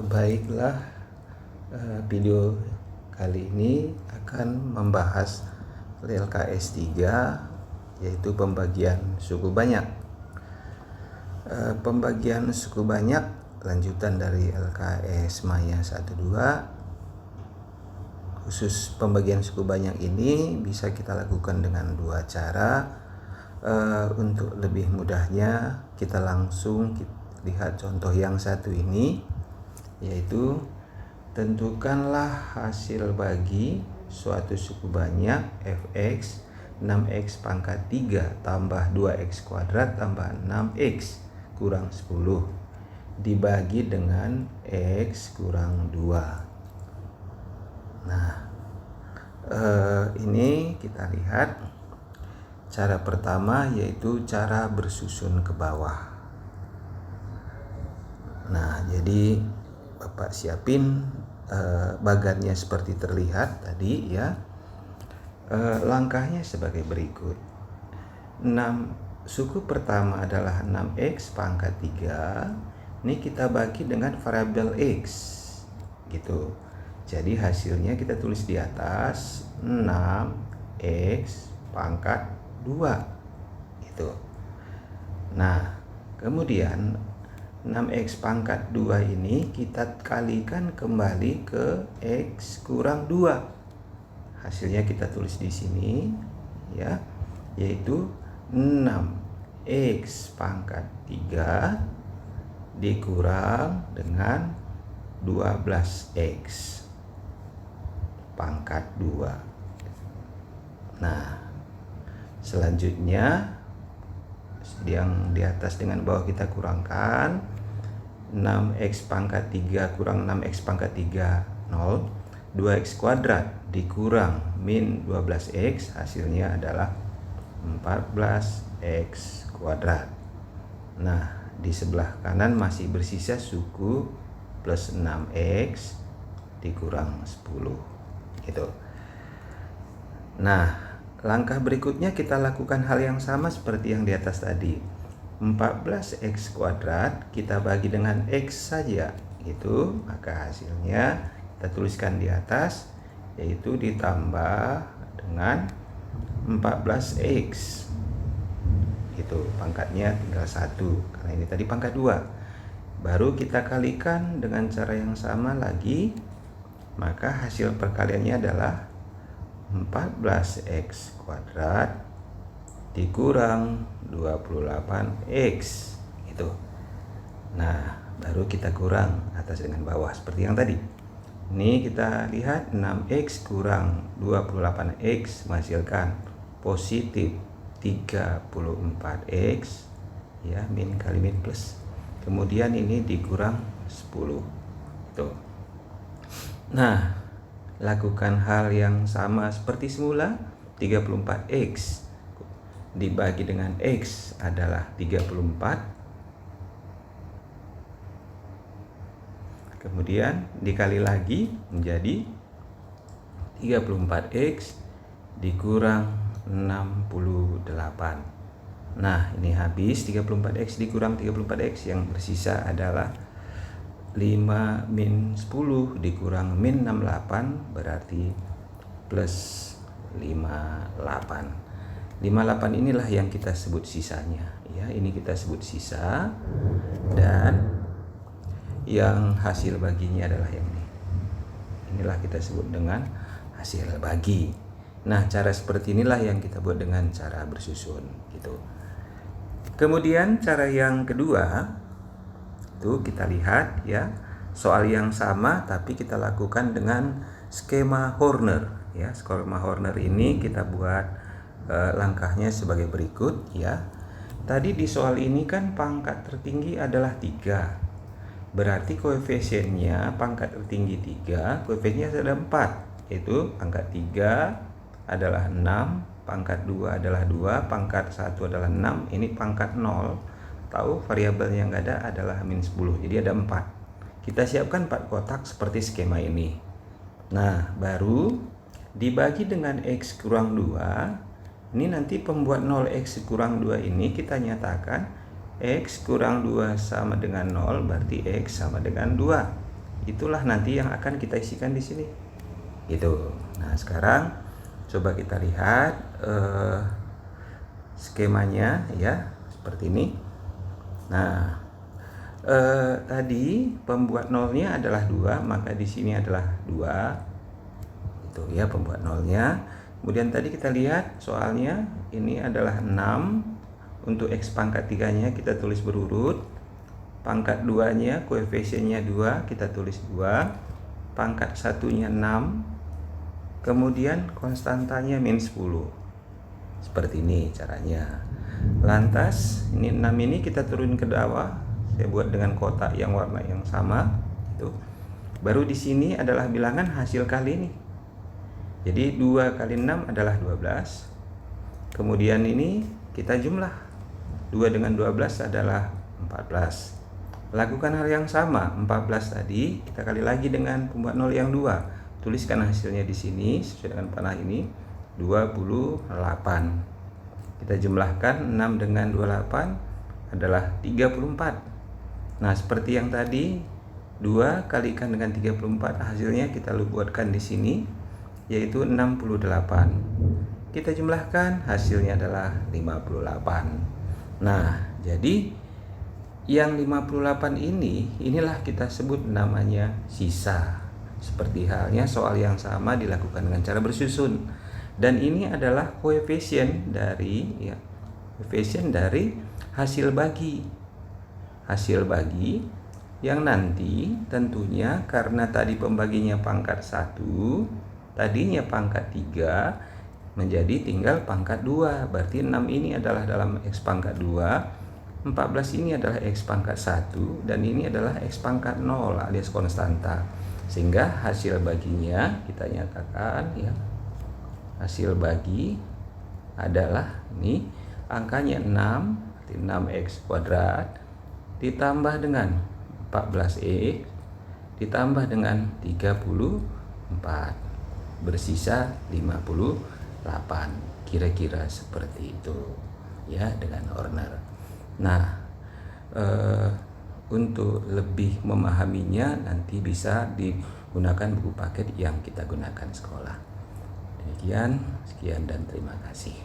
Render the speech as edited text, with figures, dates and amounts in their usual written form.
Baiklah, video kali ini akan membahas LKS 3, yaitu pembagian suku banyak. Pembagian suku banyak lanjutan dari LKS Maya 1-2. Khusus pembagian suku banyak ini bisa kita lakukan dengan dua cara. Untuk lebih mudahnya kita langsung lihat contoh yang satu ini, yaitu tentukanlah hasil bagi suatu suku banyak fx 6x pangkat 3 tambah 2x kuadrat tambah 6x kurang 10 dibagi dengan x kurang 2. Nah, ini kita lihat cara pertama, yaitu cara bersusun ke bawah. Nah, jadi Bapak siapin bagannya seperti terlihat tadi ya. Langkahnya sebagai berikut. Suku pertama adalah 6x pangkat 3. Ini kita bagi dengan variabel x gitu. Jadi hasilnya kita tulis di atas 6x pangkat 2 gitu. Nah, kemudian 6x pangkat 2 ini kita kalikan kembali ke x kurang 2. Hasilnya kita tulis di sini ya, yaitu 6x pangkat 3 dikurang dengan 12x pangkat 2. Nah, selanjutnya yang di atas dengan bawah kita kurangkan. 6x pangkat 3 kurang 6x pangkat 3 0. 2x kuadrat dikurang min 12x, hasilnya adalah 14x kuadrat. Nah, di sebelah kanan masih bersisa suku plus 6x dikurang 10 gitu. Nah, langkah berikutnya kita lakukan hal yang sama seperti yang di atas tadi. 14x kuadrat kita bagi dengan x saja gitu, maka hasilnya kita tuliskan di atas, yaitu ditambah dengan 14x gitu. Pangkatnya tinggal 1 karena ini tadi pangkat 2. Baru kita kalikan dengan cara yang sama lagi, maka hasil perkaliannya adalah 14x kuadrat dikurang 28x gitu. Nah, baru kita kurang atas dengan bawah seperti yang tadi. Ini kita lihat 6x kurang 28x menghasilkan positif 34x ya, min kali min plus. Kemudian ini dikurang 10 gitu. Nah, lakukan hal yang sama seperti semula. 34x dibagi dengan x adalah 34. Kemudian dikali lagi menjadi 34x dikurang 68. Nah, ini habis 34x dikurang 34x, yang bersisa adalah 5 min 10 dikurang min 68 berarti plus 58. 58 inilah yang kita sebut sisanya ya. Ini kita sebut sisa, dan yang hasil baginya adalah yang ini. Inilah kita sebut dengan hasil bagi. Nah, cara seperti inilah yang kita buat dengan cara bersusun gitu. Kemudian cara yang kedua itu kita lihat ya, soal yang sama tapi kita lakukan dengan skema Horner ya. Skema Horner ini kita buat langkahnya sebagai berikut ya. Tadi di soal ini kan pangkat tertinggi adalah 3. Berarti koefisiennya pangkat tertinggi 3, koefisiennya ada 4, yaitu pangkat 3 adalah 6, pangkat 2 adalah 2, pangkat 1 adalah 6, ini pangkat 0. Tahu variabel yang ada adalah min 10, jadi ada 4. Kita siapkan 4 kotak seperti skema ini. Nah, baru dibagi dengan x kurang 2. Ini nanti pembuat 0x kurang 2 ini kita nyatakan x kurang 2 sama dengan 0, berarti x sama dengan 2. itulah nanti yang akan kita isikan di sini. Gitu. Nah, sekarang coba kita lihat skemanya ya, seperti ini. Nah, tadi pembuat nolnya adalah 2, maka di sini adalah 2. Itu ya pembuat nolnya. Kemudian tadi kita lihat soalnya ini adalah 6. Untuk X pangkat 3-nya kita tulis berurut. Pangkat 2-nya koefisiennya 2, kita tulis 2. Pangkat 1-nya 6. Kemudian konstantanya min 10. Seperti ini caranya. Lantas ini 6 ini kita turun ke bawah. Saya buat dengan kotak yang warna yang sama. Itu. Baru di sini adalah bilangan hasil kali ini. Jadi 2 kali 6 adalah 12. Kemudian ini kita jumlah. 2 dengan 12 adalah 14. Lakukan hal yang sama. 14 tadi kita kali lagi dengan pembuat nol yang 2. Tuliskan hasilnya di sini sesuai dengan panah ini. 28. Kita jumlahkan 6 dengan 28 adalah 34. Nah, seperti yang tadi 2 kalikan dengan 34, hasilnya kita buatkan di sini yaitu 68. Kita jumlahkan hasilnya adalah 58. Nah, jadi yang 58 inilah kita sebut namanya sisa. Seperti halnya soal yang sama dilakukan dengan cara bersusun. Dan ini adalah koefisien dari hasil bagi. Hasil bagi yang nanti tentunya karena tadi pembaginya pangkat 1, tadinya pangkat 3, menjadi tinggal pangkat 2. Berarti 6 ini adalah dalam X pangkat 2, 14 ini adalah X pangkat 1, dan ini adalah X pangkat 0 alias konstanta. Sehingga hasil baginya kita nyatakan ya, hasil bagi adalah ini angkanya 6, 6x kuadrat ditambah dengan 14x ditambah dengan 34, bersisa 58. Kira-kira seperti itu ya dengan Horner. Nah, untuk lebih memahaminya nanti bisa digunakan buku paket yang kita gunakan sekolah. Demikian, sekian dan terima kasih.